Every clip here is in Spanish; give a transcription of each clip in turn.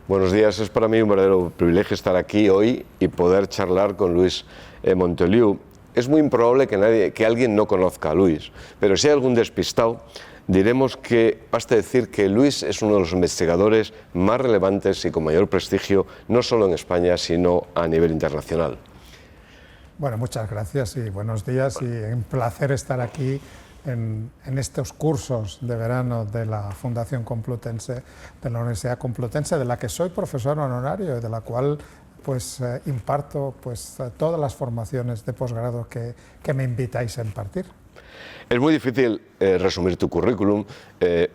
Buenos días, es para mí un verdadero privilegio estar aquí hoy y poder charlar con Luis Montoliu. Es muy improbable que alguien no conozca a Luis, pero si hay algún despistado, diremos que basta decir que Luis es uno de los investigadores más relevantes y con mayor prestigio, no solo en España, sino a nivel internacional. Bueno, muchas gracias y buenos días, y un placer estar aquí en estos cursos de verano de la Fundación Complutense, de la Universidad Complutense, de la que soy profesor honorario y de la cual imparto todas las formaciones de posgrado que me invitáis a impartir. Es muy difícil resumir tu currículum.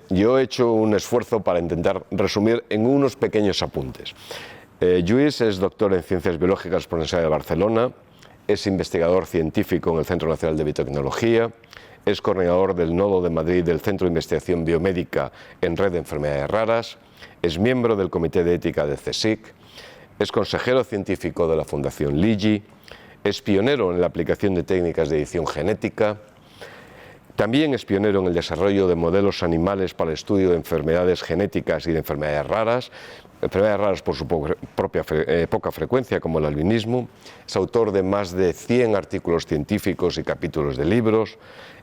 Yo he hecho un esfuerzo para intentar resumir en unos pequeños apuntes. Lluís es doctor en Ciencias Biológicas por la Universidad de Barcelona, es investigador científico en el Centro Nacional de Biotecnología, es coordinador del Nodo de Madrid del Centro de Investigación Biomédica en Red de Enfermedades Raras, es miembro del Comité de Ética de CSIC, es consejero científico de la Fundación LIGI, es pionero en la aplicación de técnicas de edición genética, también es pionero en el desarrollo de modelos animales para el estudio de enfermedades genéticas y de enfermedades raras por su poca frecuencia, como el albinismo. Es autor de más de 100 artículos científicos y capítulos de libros.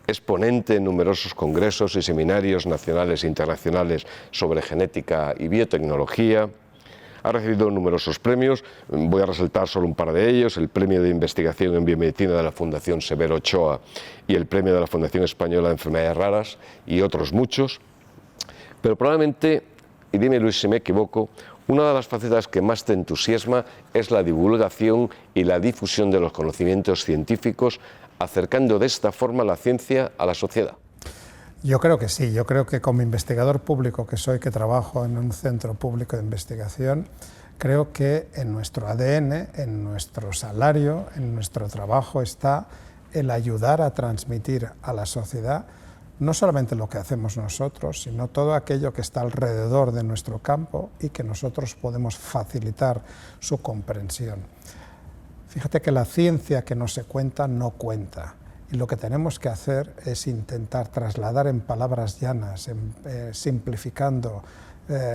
Es ponente en numerosos congresos y seminarios nacionales e internacionales sobre genética y biotecnología. Ha recibido numerosos premios, voy a resaltar solo un par de ellos: el Premio de Investigación en Biomedicina de la Fundación Severo Ochoa y el Premio de la Fundación Española de Enfermedades Raras, y otros muchos. Pero probablemente, y dime Luis si me equivoco, una de las facetas que más te entusiasma es la divulgación y la difusión de los conocimientos científicos, acercando de esta forma la ciencia a la sociedad. Yo creo que sí, yo creo que como investigador público que soy, que trabajo en un centro público de investigación, creo que en nuestro ADN, en nuestro salario, en nuestro trabajo está el ayudar a transmitir a la sociedad no solamente lo que hacemos nosotros, sino todo aquello que está alrededor de nuestro campo y que nosotros podemos facilitar su comprensión. Fíjate que la ciencia que no se cuenta, no cuenta. Y lo que tenemos que hacer es intentar trasladar en palabras llanas, simplificando,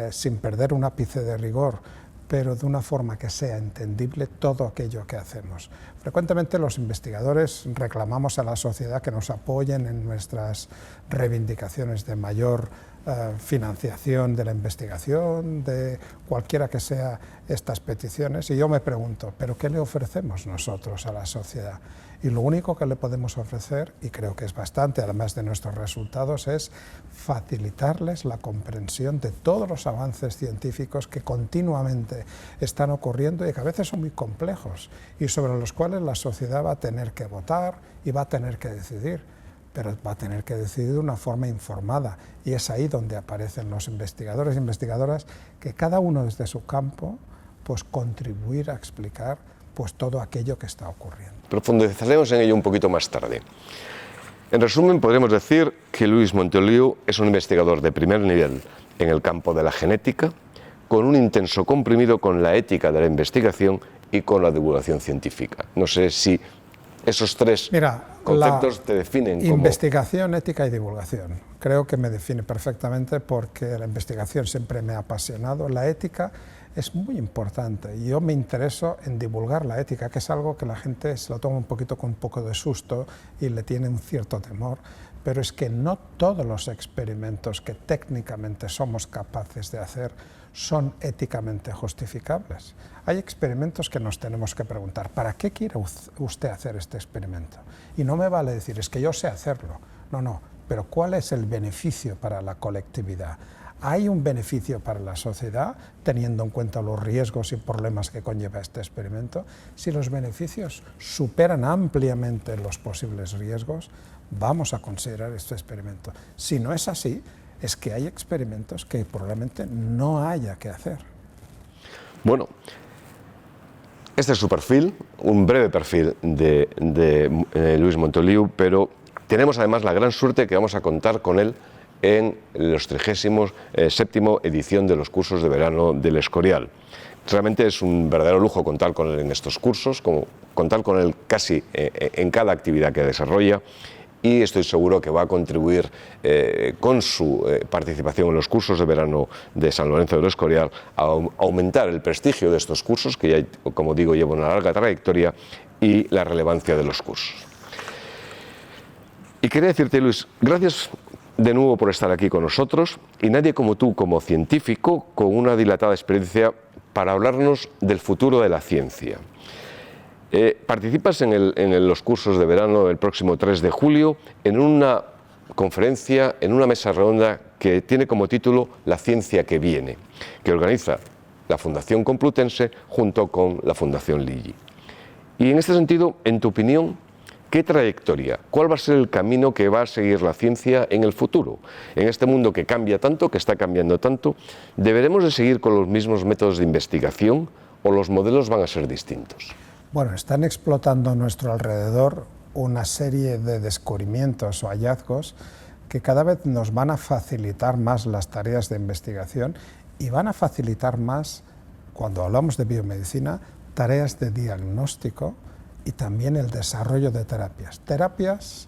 sin perder un ápice de rigor, pero de una forma que sea entendible todo aquello que hacemos. Frecuentemente los investigadores reclamamos a la sociedad que nos apoyen en nuestras reivindicaciones de mayor financiación de la investigación, de cualquiera que sea estas peticiones, y yo me pregunto, ¿pero qué le ofrecemos nosotros a la sociedad? Y lo único que le podemos ofrecer, y creo que es bastante, además de nuestros resultados, es facilitarles la comprensión de todos los avances científicos que continuamente están ocurriendo y que a veces son muy complejos y sobre los cuales la sociedad va a tener que votar y va a tener que decidir, pero va a tener que decidir de una forma informada, y es ahí donde aparecen los investigadores e investigadoras que cada uno desde su campo contribuir a explicar todo aquello que está ocurriendo. Profundizaremos en ello un poquito más tarde. En resumen, podríamos decir que Luis Montoliu es un investigador de primer nivel en el campo de la genética, con un intenso comprimido con la ética de la investigación y con la divulgación científica. No sé si esos tres conceptos te definen como... Investigación, ética y divulgación. Creo que me define perfectamente, porque la investigación siempre me ha apasionado. La ética es muy importante y yo me intereso en divulgar la ética, que es algo que la gente se lo toma un poquito con un poco de susto y le tiene un cierto temor, pero es que no todos los experimentos que técnicamente somos capaces de hacer son éticamente justificables. Hay experimentos que nos tenemos que preguntar, ¿para qué quiere usted hacer este experimento? Y no me vale decir, es que yo sé hacerlo. No, pero ¿cuál es el beneficio para la colectividad? ¿Hay un beneficio para la sociedad, teniendo en cuenta los riesgos y problemas que conlleva este experimento? Si los beneficios superan ampliamente los posibles riesgos, vamos a considerar este experimento. Si no es así, es que hay experimentos que probablemente no haya que hacer. Bueno, este es su perfil, un breve perfil de Luis Montoliu, pero tenemos además la gran suerte que vamos a contar con él en los 37ª edición de los cursos de verano del Escorial. Realmente es un verdadero lujo contar con él en estos cursos, contar con él casi en cada actividad que desarrolla, y estoy seguro que va a contribuir con su participación en los cursos de verano de San Lorenzo del Escorial a aumentar el prestigio de estos cursos, que ya, como digo, llevan una larga trayectoria, y la relevancia de los cursos. Y quería decirte, Luis, gracias de nuevo por estar aquí con nosotros, y nadie como tú, como científico, con una dilatada experiencia, para hablarnos del futuro de la ciencia. Participas en los cursos de verano del próximo 3 de julio en una conferencia, en una mesa redonda que tiene como título La ciencia que viene, que organiza la Fundación Complutense junto con la Fundación Ligi. Y en este sentido, en tu opinión, ¿qué trayectoria, cuál va a ser el camino que va a seguir la ciencia en el futuro? En este mundo que cambia tanto, que está cambiando tanto, ¿deberemos de seguir con los mismos métodos de investigación o los modelos van a ser distintos? Bueno, están explotando a nuestro alrededor una serie de descubrimientos o hallazgos que cada vez nos van a facilitar más las tareas de investigación y van a facilitar más, cuando hablamos de biomedicina, tareas de diagnóstico y también el desarrollo de terapias. Terapias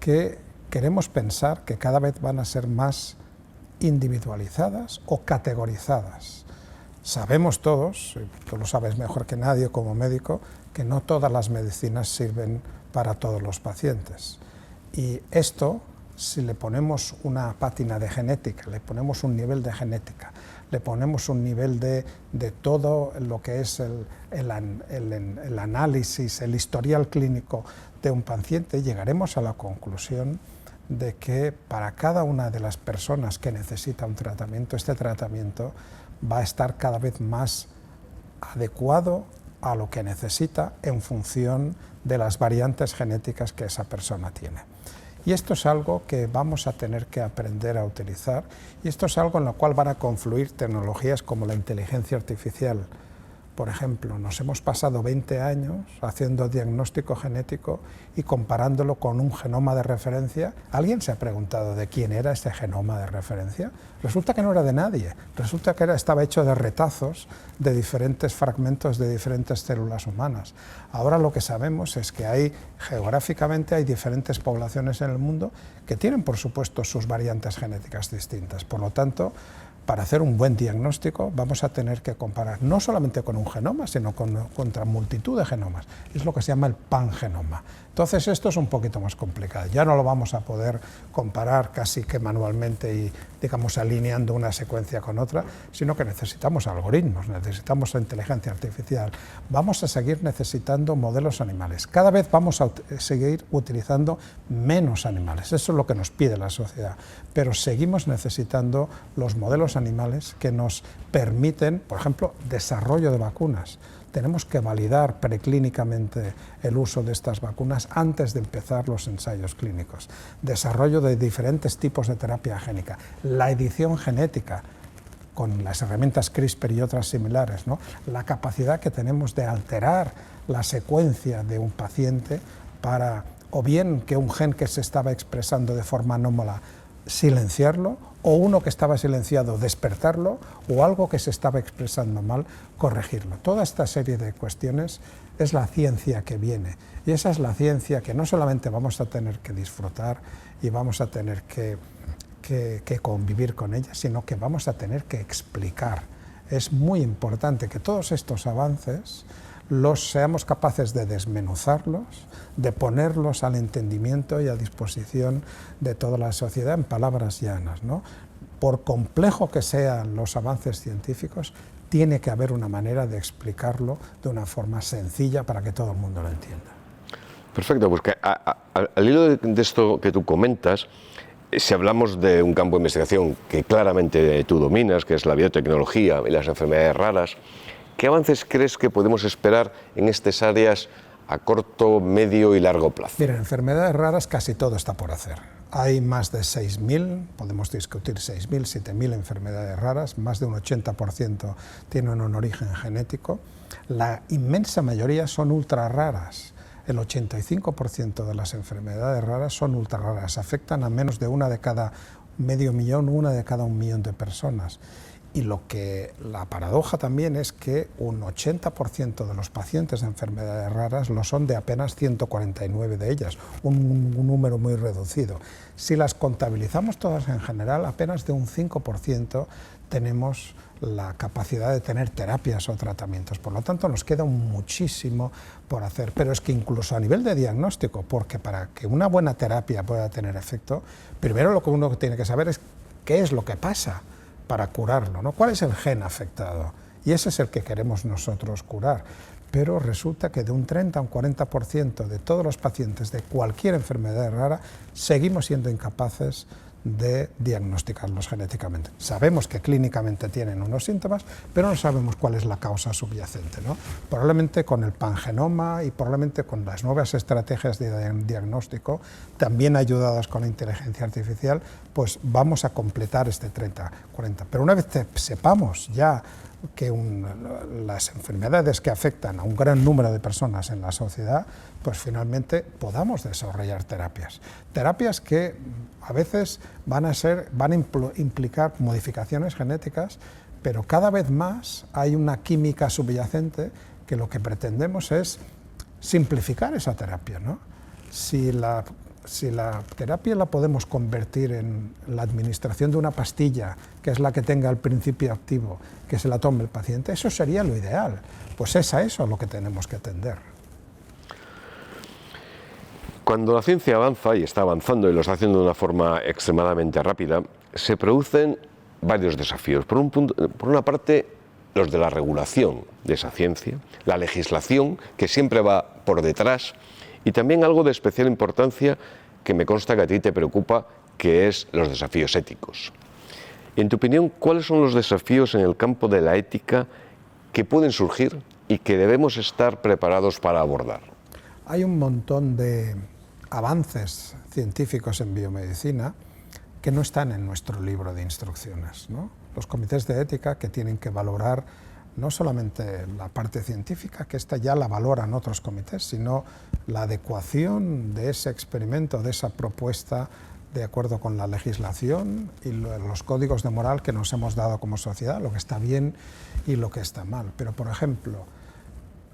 que queremos pensar que cada vez van a ser más individualizadas o categorizadas. Sabemos todos, y tú lo sabes mejor que nadie como médico, que no todas las medicinas sirven para todos los pacientes. Y esto, si le ponemos una pátina de genética, le ponemos un nivel de genética, le ponemos un nivel de todo lo que es el análisis, el historial clínico de un paciente, llegaremos a la conclusión de que para cada una de las personas que necesita un tratamiento, este tratamiento va a estar cada vez más adecuado a lo que necesita en función de las variantes genéticas que esa persona tiene. Y esto es algo que vamos a tener que aprender a utilizar, y esto es algo en lo cual van a confluir tecnologías como la inteligencia artificial. Por ejemplo, nos hemos pasado 20 años haciendo diagnóstico genético y comparándolo con un genoma de referencia. ¿Alguien se ha preguntado de quién era ese genoma de referencia? Resulta que no era de nadie, resulta que estaba hecho de retazos de diferentes fragmentos de diferentes células humanas. Ahora lo que sabemos es que geográficamente hay diferentes poblaciones en el mundo que tienen, por supuesto, sus variantes genéticas distintas. Por lo tanto, para hacer un buen diagnóstico vamos a tener que comparar no solamente con un genoma, sino contra multitud de genomas. Es lo que se llama el pangenoma. Entonces esto es un poquito más complicado. Ya no lo vamos a poder comparar casi que manualmente y, digamos, alineando una secuencia con otra, sino que necesitamos algoritmos, necesitamos inteligencia artificial. Vamos a seguir necesitando modelos animales. Cada vez vamos a seguir utilizando menos animales. Eso es lo que nos pide la sociedad. Pero seguimos necesitando los modelos animales que nos permiten, por ejemplo, desarrollo de vacunas. Tenemos que validar preclínicamente el uso de estas vacunas antes de empezar los ensayos clínicos. Desarrollo de diferentes tipos de terapia génica. La edición genética, con las herramientas CRISPR y otras similares, ¿no? La capacidad que tenemos de alterar la secuencia de un paciente para, o bien que un gen que se estaba expresando de forma anómala, silenciarlo, o uno que estaba silenciado, despertarlo, o algo que se estaba expresando mal, corregirlo. Toda esta serie de cuestiones es la ciencia que viene, y esa es la ciencia que no solamente vamos a tener que disfrutar y vamos a tener que convivir con ella, sino que vamos a tener que explicar. Es muy importante que todos estos avances los seamos capaces de desmenuzarlos, de ponerlos al entendimiento y a disposición de toda la sociedad en palabras llanas, ¿no? Por complejo que sean los avances científicos, tiene que haber una manera de explicarlo de una forma sencilla para que todo el mundo lo entienda. Perfecto, pues al hilo de esto que tú comentas, si hablamos de un campo de investigación que claramente tú dominas, que es la biotecnología y las enfermedades raras, ¿qué avances crees que podemos esperar en estas áreas a corto, medio y largo plazo? Mira, en enfermedades raras casi todo está por hacer. Hay más de 6.000, podemos discutir 6.000, 7.000 enfermedades raras, más de un 80% tienen un origen genético. La inmensa mayoría son ultra raras. El 85% de las enfermedades raras son ultra raras, afectan a menos de una de cada medio millón, una de cada 1 millón de personas. Y la paradoja también es que un 80% de los pacientes de enfermedades raras lo son de apenas 149 de ellas, un número muy reducido. Si las contabilizamos todas en general, apenas de un 5% tenemos la capacidad de tener terapias o tratamientos. Por lo tanto, nos queda muchísimo por hacer. Pero es que incluso a nivel de diagnóstico, porque para que una buena terapia pueda tener efecto, primero lo que uno tiene que saber es qué es lo que pasa para curarlo, ¿no? ¿Cuál es el gen afectado? Y ese es el que queremos nosotros curar. Pero resulta que de un 30 a un 40% de todos los pacientes de cualquier enfermedad rara seguimos siendo incapaces de diagnosticarlos genéticamente. Sabemos que clínicamente tienen unos síntomas, pero no sabemos cuál es la causa subyacente, ¿no? Probablemente con el pangenoma y probablemente con las nuevas estrategias de diagnóstico, también ayudadas con la inteligencia artificial, pues vamos a completar este 30-40. Pero una vez que sepamos ya que las enfermedades que afectan a un gran número de personas en la sociedad, pues finalmente podamos desarrollar terapias que a veces van a implicar modificaciones genéticas, pero cada vez más hay una química subyacente que lo que pretendemos es simplificar esa terapia, ¿no? Si la terapia la podemos convertir en la administración de una pastilla, que es la que tenga el principio activo, que se la tome el paciente, eso sería lo ideal. Pues es a eso a lo que tenemos que atender. Cuando la ciencia avanza, y está avanzando y lo está haciendo de una forma extremadamente rápida, se producen varios desafíos. Por una parte, los de la regulación de esa ciencia, la legislación, que siempre va por detrás, y también algo de especial importancia que me consta que a ti te preocupa, que es los desafíos éticos. Y en tu opinión, ¿cuáles son los desafíos en el campo de la ética que pueden surgir y que debemos estar preparados para abordar? Hay un montón de avances científicos en biomedicina que no están en nuestro libro de instrucciones, ¿no? Los comités de ética que tienen que valorar no solamente la parte científica, que esta ya la valoran otros comités, sino la adecuación de ese experimento, de esa propuesta, de acuerdo con la legislación y los códigos de moral que nos hemos dado como sociedad, lo que está bien y lo que está mal. Pero, por ejemplo,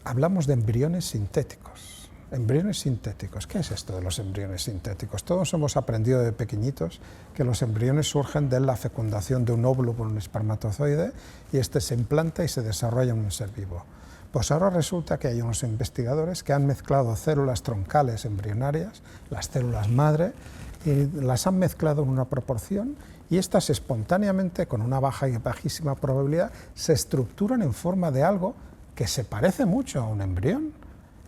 hablamos de embriones sintéticos. Embriones sintéticos. ¿Qué es esto de los embriones sintéticos? Todos hemos aprendido de pequeñitos que los embriones surgen de la fecundación de un óvulo por un espermatozoide y este se implanta y se desarrolla en un ser vivo. Pues ahora resulta que hay unos investigadores que han mezclado células troncales embrionarias, las células madre, y las han mezclado en una proporción y estas espontáneamente, con una baja y bajísima probabilidad, se estructuran en forma de algo que se parece mucho a un embrión.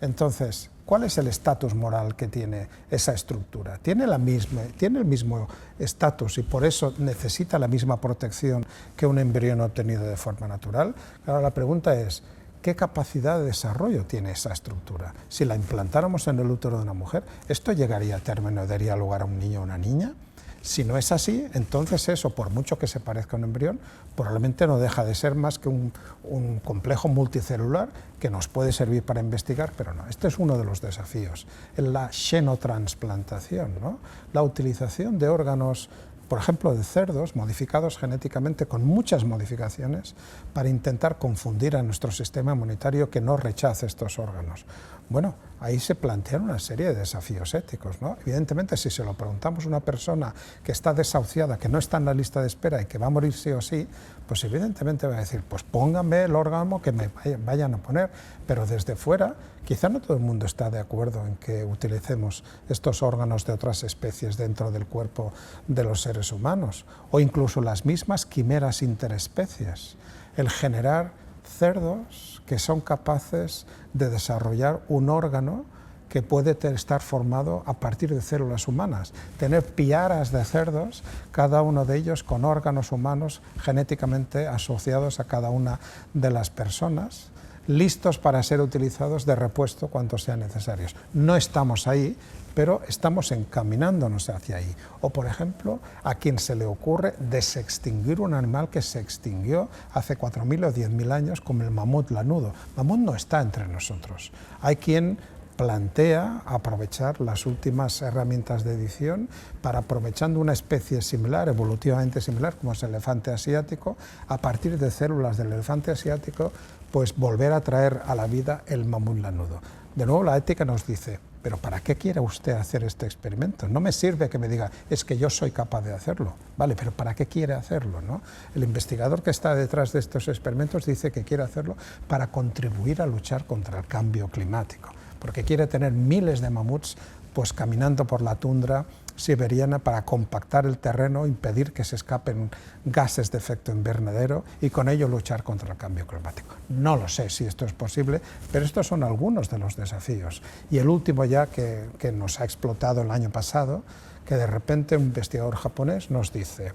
Entonces, ¿cuál es el estatus moral que tiene esa estructura? ¿Tiene el mismo estatus y por eso necesita la misma protección que un embrión obtenido de forma natural? Ahora la pregunta es, ¿qué capacidad de desarrollo tiene esa estructura? Si la implantáramos en el útero de una mujer, ¿esto llegaría a término, daría lugar a un niño o una niña? Si no es así, entonces eso, por mucho que se parezca a un embrión, probablemente no deja de ser más que un complejo multicelular que nos puede servir para investigar, pero no. Este es uno de los desafíos, la xenotransplantación, ¿no? La utilización de órganos, por ejemplo, de cerdos modificados genéticamente con muchas modificaciones para intentar confundir a nuestro sistema inmunitario que no rechace estos órganos. Bueno, ahí se plantean una serie de desafíos éticos, ¿no? Evidentemente, si se lo preguntamos a una persona que está desahuciada, que no está en la lista de espera y que va a morir sí o sí, pues evidentemente va a decir, pues pónganme el órgano que me vayan a poner, pero desde fuera quizá no todo el mundo está de acuerdo en que utilicemos estos órganos de otras especies dentro del cuerpo de los seres humanos, o incluso las mismas quimeras interespecies, el generar cerdos que son capaces de desarrollar un órgano que puede estar formado a partir de células humanas, tener piaras de cerdos, cada uno de ellos con órganos humanos genéticamente asociados a cada una de las personas, listos para ser utilizados de repuesto cuando sean necesarios. No estamos ahí, pero estamos encaminándonos hacia ahí. O, por ejemplo, a quien se le ocurre desextinguir un animal que se extinguió hace 4.000 o 10.000 años, como el mamut lanudo. El mamut no está entre nosotros. Hay quien plantea aprovechar las últimas herramientas de edición para, aprovechando una especie similar, evolutivamente similar, como es el elefante asiático, a partir de células del elefante asiático, pues volver a traer a la vida el mamut lanudo. De nuevo, la ética nos dice, pero ¿para qué quiere usted hacer este experimento? No me sirve que me diga, es que yo soy capaz de hacerlo. Vale, pero ¿para qué quiere hacerlo, no? El investigador que está detrás de estos experimentos dice que quiere hacerlo para contribuir a luchar contra el cambio climático, porque quiere tener miles de mamuts pues caminando por la tundra siberiana para compactar el terreno, impedir que se escapen gases de efecto invernadero y con ello luchar contra el cambio climático. No lo sé si esto es posible, pero estos son algunos de los desafíos. Y el último ya que nos ha explotado el año pasado, que de repente un investigador japonés nos dice,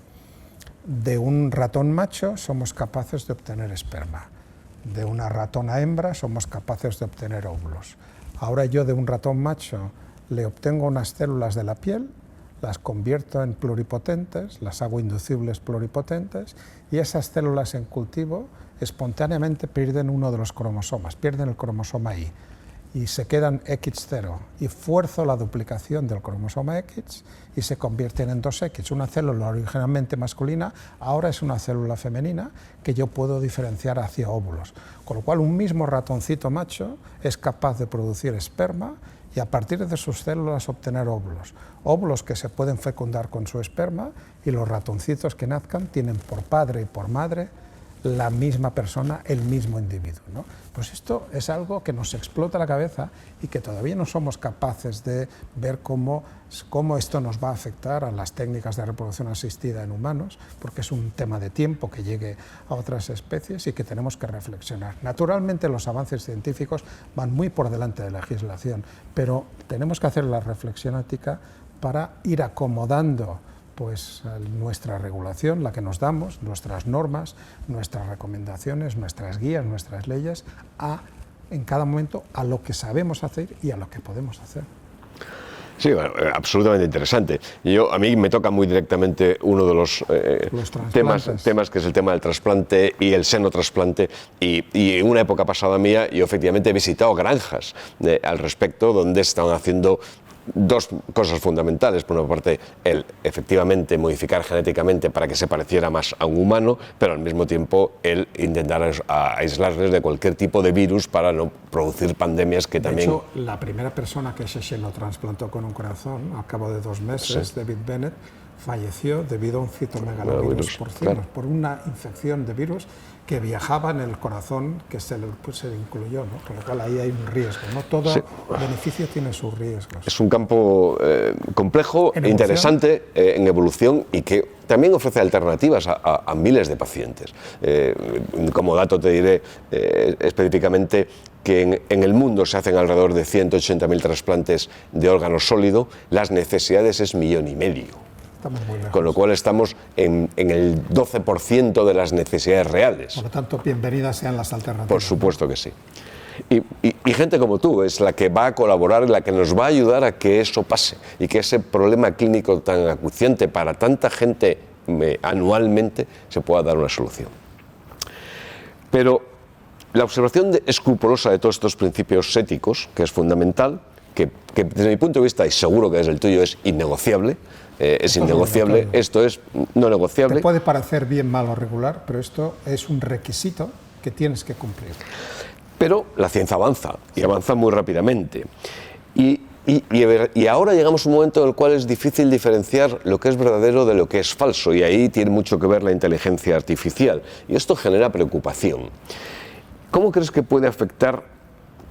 de un ratón macho somos capaces de obtener esperma, de una ratona hembra somos capaces de obtener óvulos. Ahora yo de un ratón macho le obtengo unas células de la piel, las convierto en pluripotentes, las hago inducibles pluripotentes, y esas células en cultivo espontáneamente pierden uno de los cromosomas, pierden el cromosoma Y, y se quedan X0, y fuerzo la duplicación del cromosoma X y se convierten en 2X. Una célula originalmente masculina ahora es una célula femenina que yo puedo diferenciar hacia óvulos, con lo cual un mismo ratoncito macho es capaz de producir esperma y a partir de sus células obtener óvulos. Óvulos que se pueden fecundar con su esperma, y los ratoncitos que nazcan tienen por padre y por madre la misma persona, el mismo individuo, ¿no? Pues esto es algo que nos explota la cabeza y que todavía no somos capaces de ver cómo esto nos va a afectar a las técnicas de reproducción asistida en humanos, porque es un tema de tiempo que llegue a otras especies y que tenemos que reflexionar. Naturalmente los avances científicos van muy por delante de la legislación, pero tenemos que hacer la reflexión ética para ir acomodando pues nuestra regulación, la que nos damos, nuestras normas, nuestras recomendaciones, nuestras guías, nuestras leyes, en cada momento a lo que sabemos hacer y a lo que podemos hacer. Sí, bueno, absolutamente interesante. A mí me toca muy directamente uno de los temas que es el tema del trasplante y el senotrasplante, y en una época pasada mía yo efectivamente he visitado granjas al respecto donde estaban haciendo dos cosas fundamentales. Por una parte, el efectivamente modificar genéticamente para que se pareciera más a un humano, pero al mismo tiempo el intentar aislarles de cualquier tipo de virus para no producir pandemias que también... De hecho, la primera persona que se xenotrasplantó con un corazón, al cabo de 2 meses, sí, David Bennett, falleció debido a un citomegalovirus porcino, claro, por una infección de virus que viajaba en el corazón que se le incluyó, ¿no? Con lo cual ahí hay un riesgo, ¿no? Todo sí, beneficio tiene sus riesgos. Es un campo complejo, interesante en evolución, y que también ofrece alternativas a miles de pacientes. Como dato te diré específicamente que en el mundo se hacen alrededor de 180.000 trasplantes de órgano sólido, las necesidades es 1,5 millones. Con lo cual estamos en el 12% de las necesidades reales. Por lo tanto, bienvenidas sean las alternativas. Por supuesto que sí. Y gente como tú es la que va a colaborar, la que nos va a ayudar a que eso pase y que ese problema clínico tan acuciante para tanta gente anualmente se pueda dar una solución. Pero la observación escrupulosa de todos estos principios éticos, que es fundamental, que desde mi punto de vista, y seguro que desde el tuyo, es innegociable, esto es no negociable. Te puede parecer bien, mal o regular, pero esto es un requisito que tienes que cumplir. Pero la ciencia avanza, y avanza muy rápidamente. Y ahora llegamos a un momento en el cual es difícil diferenciar lo que es verdadero de lo que es falso, y ahí tiene mucho que ver la inteligencia artificial. Y esto genera preocupación. ¿Cómo crees que puede afectar,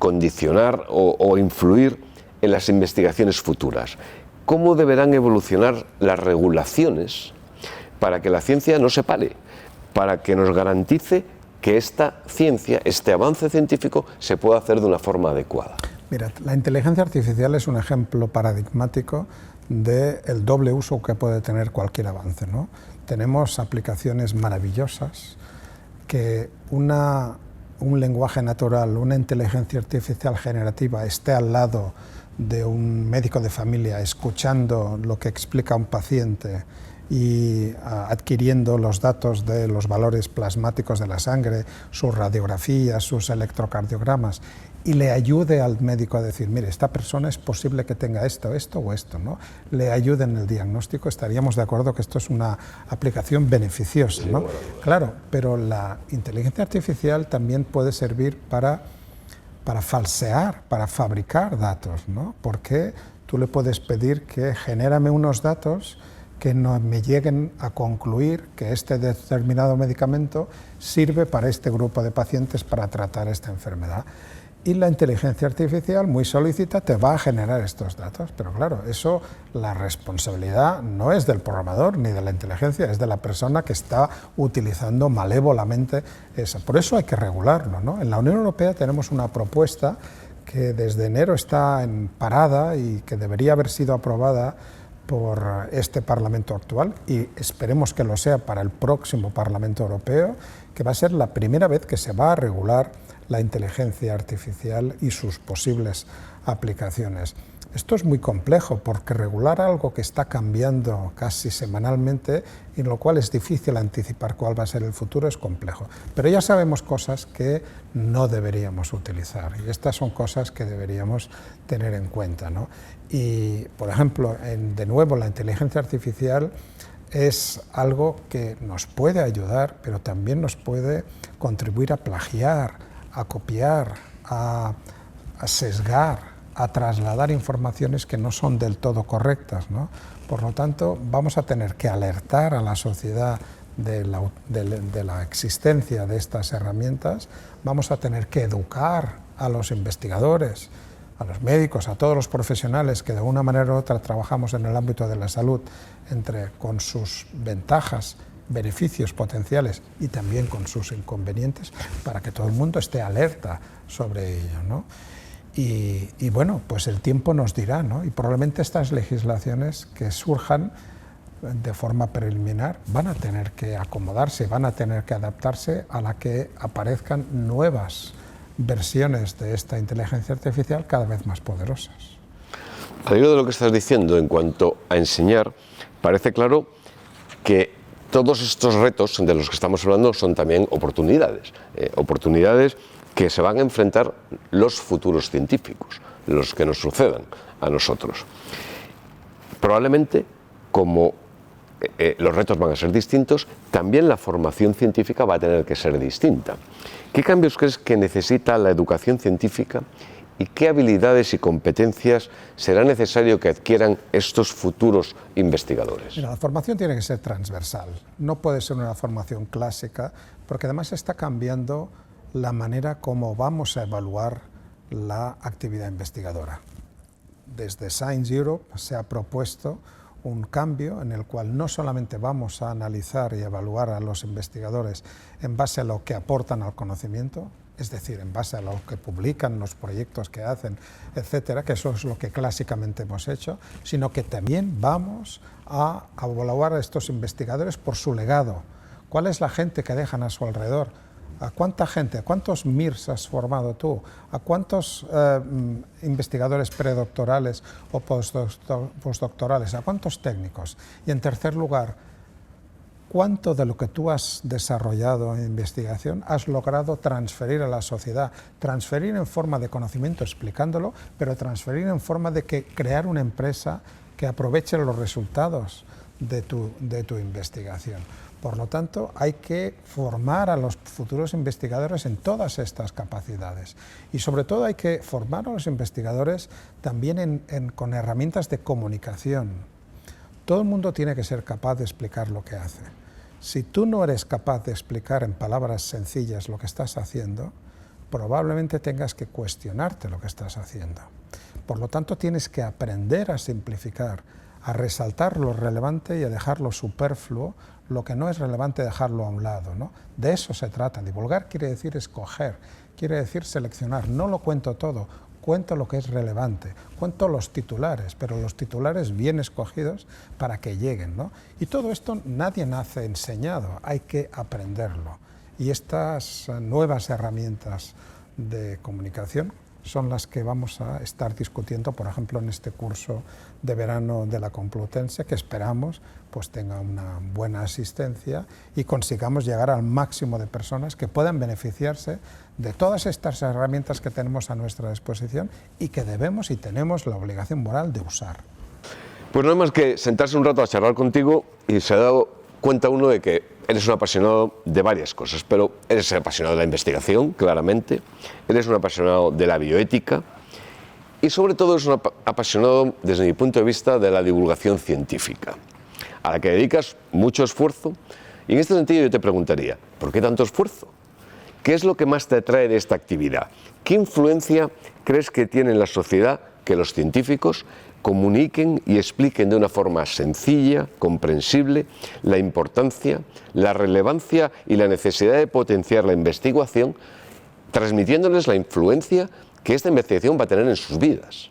condicionar o influir en las investigaciones futuras? ¿Cómo deberán evolucionar las regulaciones para que la ciencia no se pare, para que nos garantice que esta ciencia, este avance científico, se pueda hacer de una forma adecuada? Mira, la inteligencia artificial es un ejemplo paradigmático del doble uso que puede tener cualquier avance, ¿no? Tenemos aplicaciones maravillosas que un lenguaje natural, una inteligencia artificial generativa esté al lado de un médico de familia escuchando lo que explica un paciente y adquiriendo los datos de los valores plasmáticos de la sangre, sus radiografías, sus electrocardiogramas, y le ayude al médico a decir, mire, esta persona es posible que tenga esto, esto o esto, ¿no? Le ayude en el diagnóstico, estaríamos de acuerdo que esto es una aplicación beneficiosa, ¿no? Bueno. Claro, pero la inteligencia artificial también puede servir para falsear, para fabricar datos, ¿no? Porque tú le puedes pedir que genérame unos datos que no me lleguen a concluir que este determinado medicamento sirve para este grupo de pacientes para tratar esta enfermedad. Y la inteligencia artificial, muy solícita, te va a generar estos datos. Pero claro, eso, la responsabilidad no es del programador ni de la inteligencia, es de la persona que está utilizando malévolamente eso. Por eso hay que regularlo, ¿no? En la Unión Europea tenemos una propuesta que desde enero está en parada y que debería haber sido aprobada por este Parlamento actual, y esperemos que lo sea para el próximo Parlamento Europeo, que va a ser la primera vez que se va a regular la inteligencia artificial y sus posibles aplicaciones. Esto es muy complejo porque regular algo que está cambiando casi semanalmente y en lo cual es difícil anticipar cuál va a ser el futuro es complejo. Pero ya sabemos cosas que no deberíamos utilizar y estas son cosas que deberíamos tener en cuenta, ¿no? Y, por ejemplo, de nuevo, la inteligencia artificial es algo que nos puede ayudar, pero también nos puede contribuir a plagiar, a copiar, a sesgar, a trasladar informaciones que no son del todo correctas, ¿no? Por lo tanto, vamos a tener que alertar a la sociedad de la existencia de estas herramientas, vamos a tener que educar a los investigadores, a los médicos, a todos los profesionales que de una manera u otra trabajamos en el ámbito de la salud, con sus ventajas, beneficios potenciales y también con sus inconvenientes, para que todo el mundo esté alerta sobre ello, ¿no? Y bueno, pues el tiempo nos dirá, ¿no? Y probablemente estas legislaciones que surjan de forma preliminar van a tener que acomodarse, van a tener que adaptarse a la que aparezcan nuevas versiones de esta inteligencia artificial cada vez más poderosas. Al hilo de lo que estás diciendo en cuanto a enseñar, parece claro que todos estos retos de los que estamos hablando son también oportunidades, oportunidades que se van a enfrentar los futuros científicos, los que nos sucedan a nosotros. Probablemente, como los retos van a ser distintos, también la formación científica va a tener que ser distinta. ¿Qué cambios crees que necesita la educación científica y qué habilidades y competencias será necesario que adquieran estos futuros investigadores? Mira, la formación tiene que ser transversal, no puede ser una formación clásica, porque además está cambiando la manera como vamos a evaluar la actividad investigadora. Desde Science Europe se ha propuesto un cambio en el cual no solamente vamos a analizar y evaluar a los investigadores en base a lo que aportan al conocimiento, es decir, en base a lo que publican, los proyectos que hacen, etcétera, que eso es lo que clásicamente hemos hecho, sino que también vamos a evaluar a estos investigadores por su legado. ¿Cuál es la gente que dejan a su alrededor? ¿A cuánta gente, a cuántos MIRs has formado tú? ¿A cuántos investigadores predoctorales o postdoctorales? ¿A cuántos técnicos? Y en tercer lugar, ¿cuánto de lo que tú has desarrollado en investigación has logrado transferir a la sociedad? Transferir en forma de conocimiento explicándolo, pero transferir en forma de crear una empresa que aproveche los resultados de tu investigación. Por lo tanto, hay que formar a los futuros investigadores en todas estas capacidades y sobre todo hay que formar a los investigadores también con herramientas de comunicación. Todo el mundo tiene que ser capaz de explicar lo que hace. Si tú no eres capaz de explicar en palabras sencillas lo que estás haciendo, probablemente tengas que cuestionarte lo que estás haciendo. Por lo tanto, tienes que aprender a simplificar, a resaltar lo relevante y a dejar lo superfluo, lo que no es relevante dejarlo a un lado, ¿no? De eso se trata. Divulgar quiere decir escoger, quiere decir seleccionar. No lo cuento todo, cuento lo que es relevante, cuento los titulares, pero los titulares bien escogidos para que lleguen, ¿no? Y todo esto nadie nace enseñado, hay que aprenderlo. Y estas nuevas herramientas de comunicación son las que vamos a estar discutiendo, por ejemplo, en este curso de verano de la Complutense, que esperamos pues tenga una buena asistencia y consigamos llegar al máximo de personas que puedan beneficiarse de todas estas herramientas que tenemos a nuestra disposición y que debemos y tenemos la obligación moral de usar. Pues no hay más que sentarse un rato a charlar contigo y se ha dado cuenta uno de que eres un apasionado de varias cosas, pero eres apasionado de la investigación, claramente, eres un apasionado de la bioética y sobre todo eres un apasionado, desde mi punto de vista, de la divulgación científica, a la que dedicas mucho esfuerzo. Y en este sentido yo te preguntaría, ¿por qué tanto esfuerzo? ¿Qué es lo que más te atrae de esta actividad? ¿Qué influencia crees que tiene en la sociedad que los científicos comuniquen y expliquen de una forma sencilla, comprensible, la importancia, la relevancia y la necesidad de potenciar la investigación, transmitiéndoles la influencia que esta investigación va a tener en sus vidas?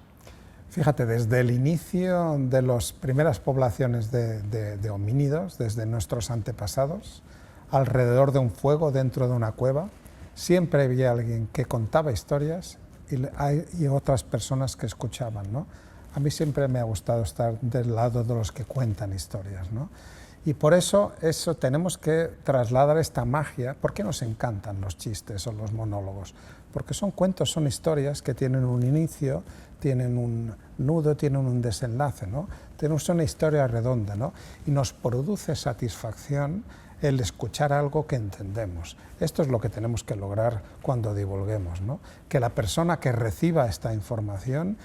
Fíjate, desde el inicio de las primeras poblaciones de homínidos, desde nuestros antepasados, alrededor de un fuego, dentro de una cueva, siempre había alguien que contaba historias y otras personas que escuchaban, ¿no? A mí siempre me ha gustado estar del lado de los que cuentan historias, ¿no? Y por eso tenemos que trasladar esta magia. ¿Por qué nos encantan los chistes o los monólogos? Porque son cuentos, son historias que tienen un inicio, tienen un nudo, tienen un desenlace, ¿no? Tenemos una historia redonda, ¿no? Y nos produce satisfacción el escuchar algo que entendemos. Esto es lo que tenemos que lograr cuando divulguemos, ¿no? Que la persona que reciba esta información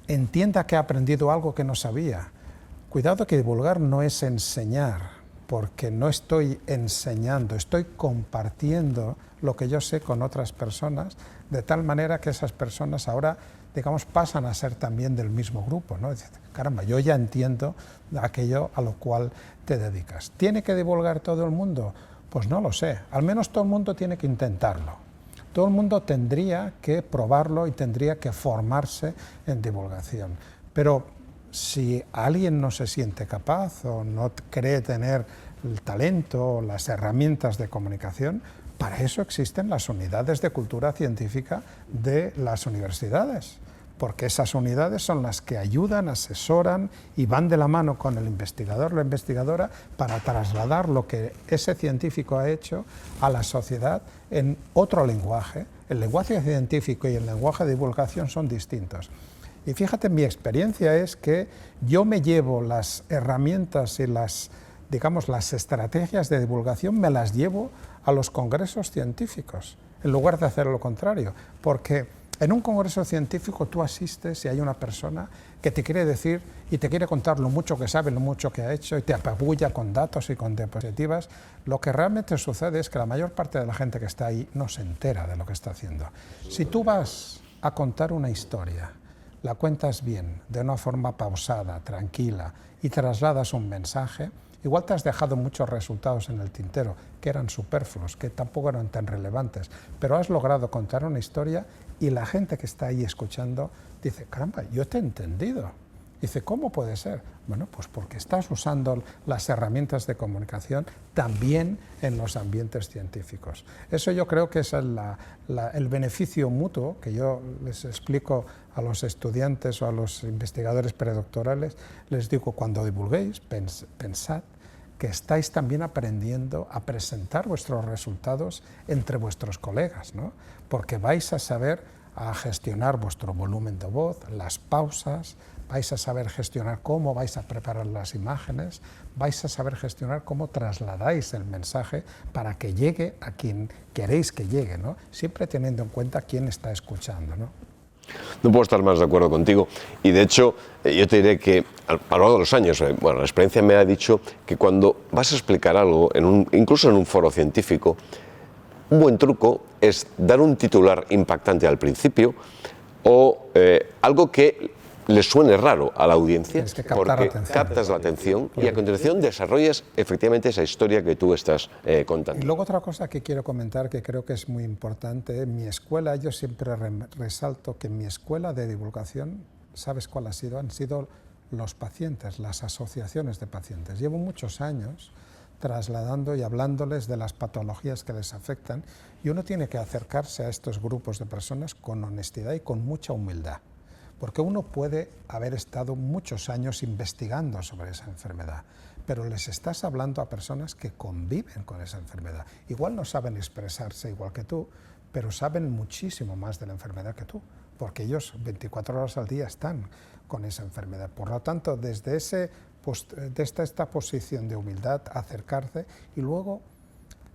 entienda que ha aprendido algo que no sabía. Cuidado, que divulgar no es enseñar, porque no estoy enseñando, estoy compartiendo lo que yo sé con otras personas, de tal manera que esas personas ahora, digamos, pasan a ser también del mismo grupo, ¿no? Dices, caramba, yo ya entiendo aquello a lo cual te dedicas. ¿Tiene que divulgar todo el mundo? Pues no lo sé, al menos todo el mundo tiene que intentarlo. Todo el mundo tendría que probarlo y tendría que formarse en divulgación. Pero si alguien no se siente capaz o no cree tener el talento o las herramientas de comunicación, para eso existen las unidades de cultura científica de las universidades, porque esas unidades son las que ayudan, asesoran y van de la mano con el investigador o la investigadora para trasladar lo que ese científico ha hecho a la sociedad en otro lenguaje. El lenguaje científico y el lenguaje de divulgación son distintos. Y fíjate, mi experiencia es que yo me llevo las herramientas y las estrategias de divulgación, me las llevo a los congresos científicos, en lugar de hacer lo contrario, porque en un congreso científico tú asistes y hay una persona que te quiere decir y te quiere contar lo mucho que sabe, lo mucho que ha hecho y te apabulla con datos y con diapositivas. Lo que realmente sucede es que la mayor parte de la gente que está ahí no se entera de lo que está haciendo. Si tú vas a contar una historia, la cuentas bien, de una forma pausada, tranquila y trasladas un mensaje, igual te has dejado muchos resultados en el tintero que eran superfluos, que tampoco eran tan relevantes, pero has logrado contar una historia y la gente que está ahí escuchando dice, caramba, yo te he entendido. Dice, ¿cómo puede ser? Bueno, pues porque estás usando las herramientas de comunicación también en los ambientes científicos. Eso yo creo que es el beneficio mutuo que yo les explico a los estudiantes o a los investigadores predoctorales. Les digo, cuando divulguéis, pensad que estáis también aprendiendo a presentar vuestros resultados entre vuestros colegas, ¿no? Porque vais a saber a gestionar vuestro volumen de voz, las pausas, vais a saber gestionar cómo vais a preparar las imágenes, vais a saber gestionar cómo trasladáis el mensaje para que llegue a quien queréis que llegue, ¿no? Siempre teniendo en cuenta quién está escuchando, ¿no? No puedo estar más de acuerdo contigo y de hecho yo te diré que a lo largo de los años, bueno, la experiencia me ha dicho que cuando vas a explicar algo, incluso en un foro científico, un buen truco es dar un titular impactante al principio o algo que le suene raro a la audiencia, porque captas la atención y a continuación desarrollas efectivamente esa historia que tú estás contando. Y luego otra cosa que quiero comentar que creo que es muy importante, en mi escuela, yo siempre resalto que en mi escuela de divulgación, ¿sabes cuál ha sido? Han sido los pacientes, las asociaciones de pacientes. Llevo muchos años trasladando y hablándoles de las patologías que les afectan, y uno tiene que acercarse a estos grupos de personas con honestidad y con mucha humildad, porque uno puede haber estado muchos años investigando sobre esa enfermedad, pero les estás hablando a personas que conviven con esa enfermedad. Igual no saben expresarse igual que tú, pero saben muchísimo más de la enfermedad que tú, porque ellos 24 horas al día están con esa enfermedad. Por lo tanto, desde esta posición de humildad, acercarse, y luego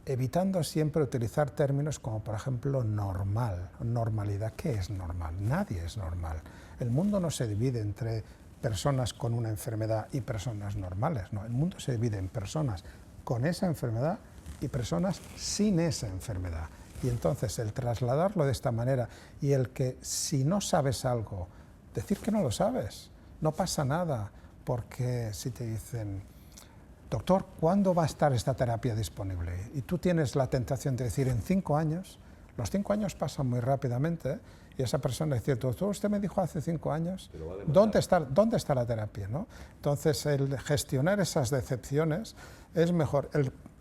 evitando siempre utilizar términos como, por ejemplo, normal, normalidad. ¿Qué es normal? Nadie es normal. El mundo no se divide entre personas con una enfermedad y personas normales, no. El mundo se divide en personas con esa enfermedad y personas sin esa enfermedad. Y entonces el trasladarlo de esta manera, y el que si no sabes algo, decir que no lo sabes, no pasa nada, porque si te dicen, doctor, ¿cuándo va a estar esta terapia disponible? Y tú tienes la tentación de decir en 5 años, los 5 años pasan muy rápidamente, y esa persona dice, doctor, usted me dijo hace 5 años, ¿dónde está la terapia, ¿no? Entonces, el gestionar esas decepciones es mejor.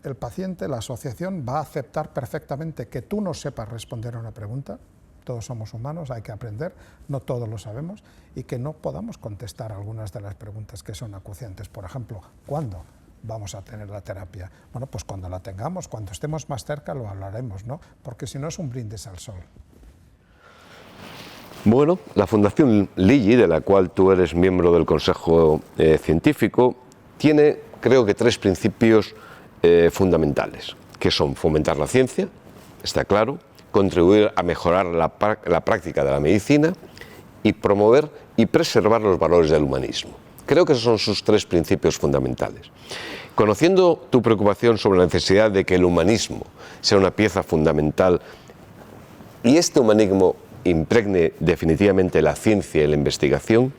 El paciente, la asociación, va a aceptar perfectamente que tú no sepas responder a una pregunta. Todos somos humanos, hay que aprender, no todos lo sabemos, y que no podamos contestar algunas de las preguntas que son acuciantes. Por ejemplo, ¿cuándo vamos a tener la terapia? Bueno, pues cuando la tengamos, cuando estemos más cerca lo hablaremos, ¿no? Porque si no es un brindis al sol. Bueno, la Fundación Lilly, de la cual tú eres miembro del Consejo Científico, tiene, creo que, 3 principios fundamentales, que son fomentar la ciencia, está claro, contribuir a mejorar la práctica de la medicina y promover y preservar los valores del humanismo. Creo que esos son sus 3 principios fundamentales. Conociendo tu preocupación sobre la necesidad de que el humanismo sea una pieza fundamental y este humanismo impregne definitivamente la ciencia y la investigación,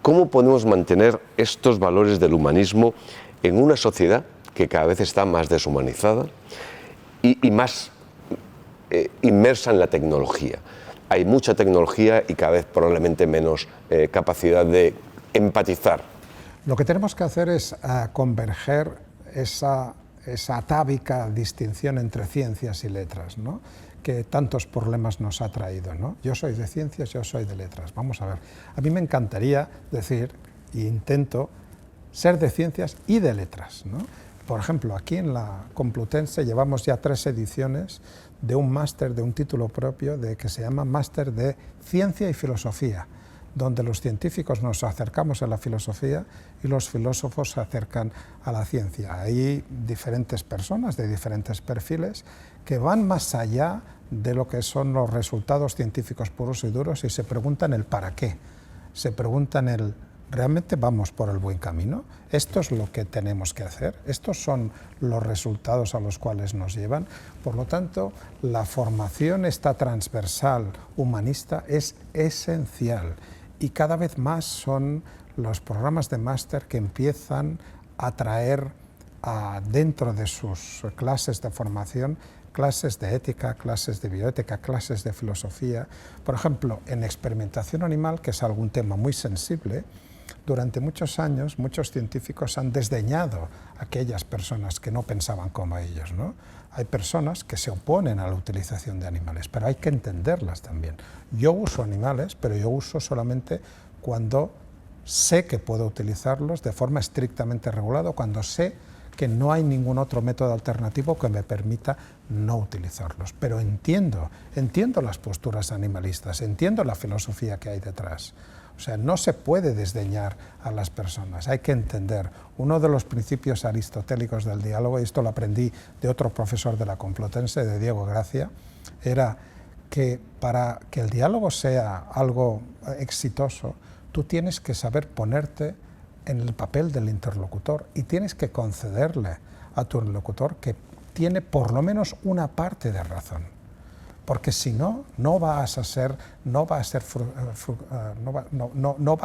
¿cómo podemos mantener estos valores del humanismo en una sociedad que cada vez está más deshumanizada y más inmersa en la tecnología? Hay mucha tecnología y cada vez probablemente menos capacidad de empatizar. Lo que tenemos que hacer es converger esa atávica distinción entre ciencias y letras, ¿no?, que tantos problemas nos ha traído, ¿no? Yo soy de ciencias, yo soy de letras. Vamos a ver, a mí me encantaría decir, e intento, ser de ciencias y de letras, ¿no? Por ejemplo, aquí en la Complutense llevamos ya 3 ediciones de un máster, de un título propio, que se llama Máster de Ciencia y Filosofía, donde los científicos nos acercamos a la filosofía y los filósofos se acercan a la ciencia. Hay diferentes personas de diferentes perfiles que van más allá de lo que son los resultados científicos puros y duros y se preguntan el para qué, se preguntan ¿realmente vamos por el buen camino? ¿Esto es lo que tenemos que hacer? ¿Estos son los resultados a los cuales nos llevan? Por lo tanto, la formación esta transversal humanista es esencial. Y cada vez más son los programas de máster que empiezan a traer dentro de sus clases de formación clases de ética, clases de bioética, clases de filosofía. Por ejemplo, en experimentación animal, que es algún tema muy sensible, durante muchos años muchos científicos han desdeñado a aquellas personas que no pensaban como ellos, ¿no? Hay personas que se oponen a la utilización de animales, pero hay que entenderlas también. Yo uso animales, pero yo uso solamente cuando sé que puedo utilizarlos de forma estrictamente regulada, cuando sé que no hay ningún otro método alternativo que me permita no utilizarlos. Pero entiendo las posturas animalistas, entiendo la filosofía que hay detrás. O sea, no se puede desdeñar a las personas, hay que entender. Uno de los principios aristotélicos del diálogo, y esto lo aprendí de otro profesor de la Complutense, de Diego Gracia, era que para que el diálogo sea algo exitoso, tú tienes que saber ponerte en el papel del interlocutor y tienes que concederle a tu interlocutor que tiene por lo menos una parte de razón, porque si no, no va a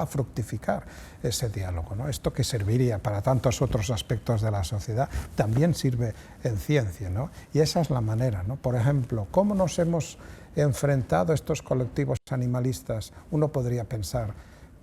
fructificar ese diálogo, ¿no? Esto que serviría para tantos otros aspectos de la sociedad también sirve en ciencia, ¿no? Y esa es la manera, ¿no? Por ejemplo, ¿cómo nos hemos enfrentado a estos colectivos animalistas? Uno podría pensar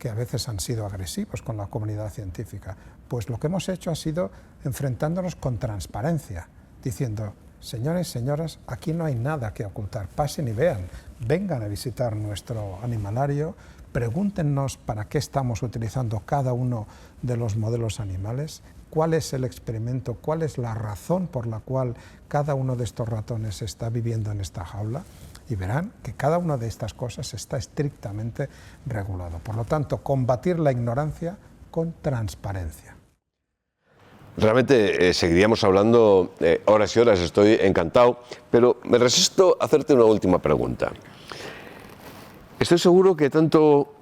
que a veces han sido agresivos con la comunidad científica. Pues lo que hemos hecho ha sido enfrentándonos con transparencia, diciendo, señores y señoras, aquí no hay nada que ocultar, pasen y vean, vengan a visitar nuestro animalario, pregúntenos para qué estamos utilizando cada uno de los modelos animales, cuál es el experimento, cuál es la razón por la cual cada uno de estos ratones está viviendo en esta jaula, y verán que cada una de estas cosas está estrictamente regulado. Por lo tanto, combatir la ignorancia con transparencia. Realmente seguiríamos hablando horas y horas, estoy encantado, pero me resisto a hacerte una última pregunta. Estoy seguro que tanto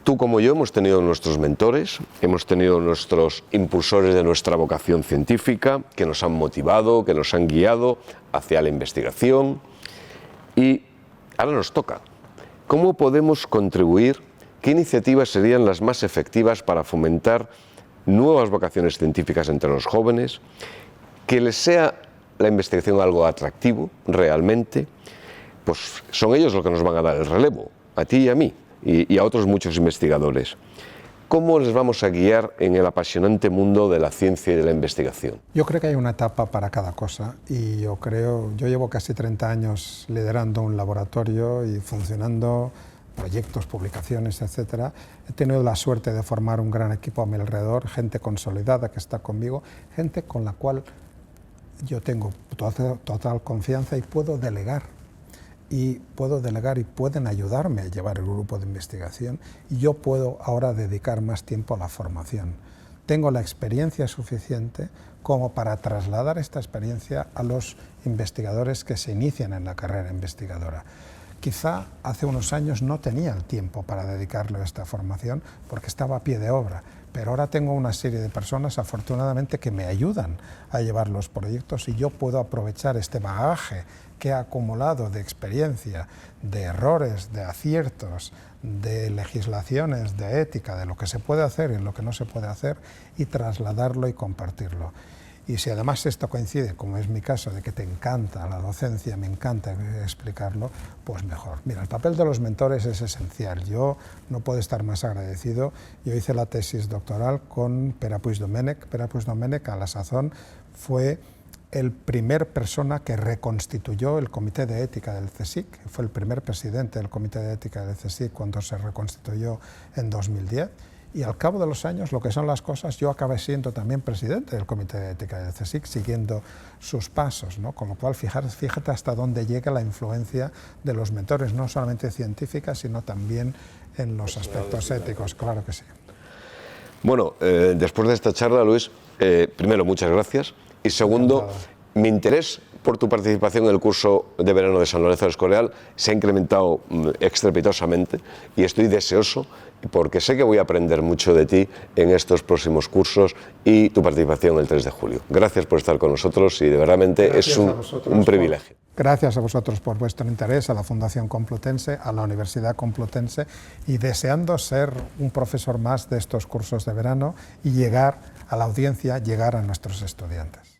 tú como yo hemos tenido nuestros mentores, hemos tenido nuestros impulsores de nuestra vocación científica, que nos han motivado, que nos han guiado hacia la investigación, y ahora nos toca. ¿Cómo podemos contribuir? ¿Qué iniciativas serían las más efectivas para fomentar nuevas vocaciones científicas entre los jóvenes, que les sea la investigación algo atractivo realmente? Pues son ellos los que nos van a dar el relevo, a ti y a mí, y a otros muchos investigadores. ¿Cómo les vamos a guiar en el apasionante mundo de la ciencia y de la investigación? Yo creo que hay una etapa para cada cosa, y yo llevo casi 30 años liderando un laboratorio y funcionando, proyectos, publicaciones, etcétera. He tenido la suerte de formar un gran equipo a mi alrededor, gente consolidada que está conmigo, gente con la cual yo tengo total confianza y puedo delegar. Y pueden ayudarme a llevar el grupo de investigación, y yo puedo ahora dedicar más tiempo a la formación. Tengo la experiencia suficiente como para trasladar esta experiencia a los investigadores que se inician en la carrera investigadora. Quizá hace unos años no tenía el tiempo para dedicarle a esta formación porque estaba a pie de obra, pero ahora tengo una serie de personas, afortunadamente, que me ayudan a llevar los proyectos, y yo puedo aprovechar este bagaje que he acumulado de experiencia, de errores, de aciertos, de legislaciones, de ética, de lo que se puede hacer y lo que no se puede hacer, y trasladarlo y compartirlo. Y si además esto coincide, como es mi caso, de que te encanta la docencia, me encanta explicarlo, pues mejor. Mira, el papel de los mentores es esencial. Yo no puedo estar más agradecido. Yo hice la tesis doctoral con Pere Puigdomènech. Pere Puigdomènech, a la sazón, fue el primer persona que reconstituyó el Comité de Ética del CSIC, fue el primer presidente del Comité de Ética del CSIC cuando se reconstituyó en 2010, y al cabo de los años, lo que son las cosas, yo acabé siendo también presidente del Comité de Ética del CSIC, siguiendo sus pasos, ¿no? Con lo cual, fíjate hasta dónde llega la influencia de los mentores, no solamente científica, sino también en los aspectos éticos, claro que sí. Bueno, después de esta charla, Luis, primero, muchas gracias. Y segundo, mi interés por tu participación en el curso de verano de San Lorenzo del Escorial se ha incrementado estrepitosamente, y estoy deseoso, porque sé que voy a aprender mucho de ti en estos próximos cursos y tu participación el 3 de julio. Gracias por estar con nosotros, y de verdad es un privilegio. Gracias a vosotros por vuestro interés, a la Fundación Complutense, a la Universidad Complutense, y deseando ser un profesor más de estos cursos de verano y llegar a la audiencia, llegar a nuestros estudiantes.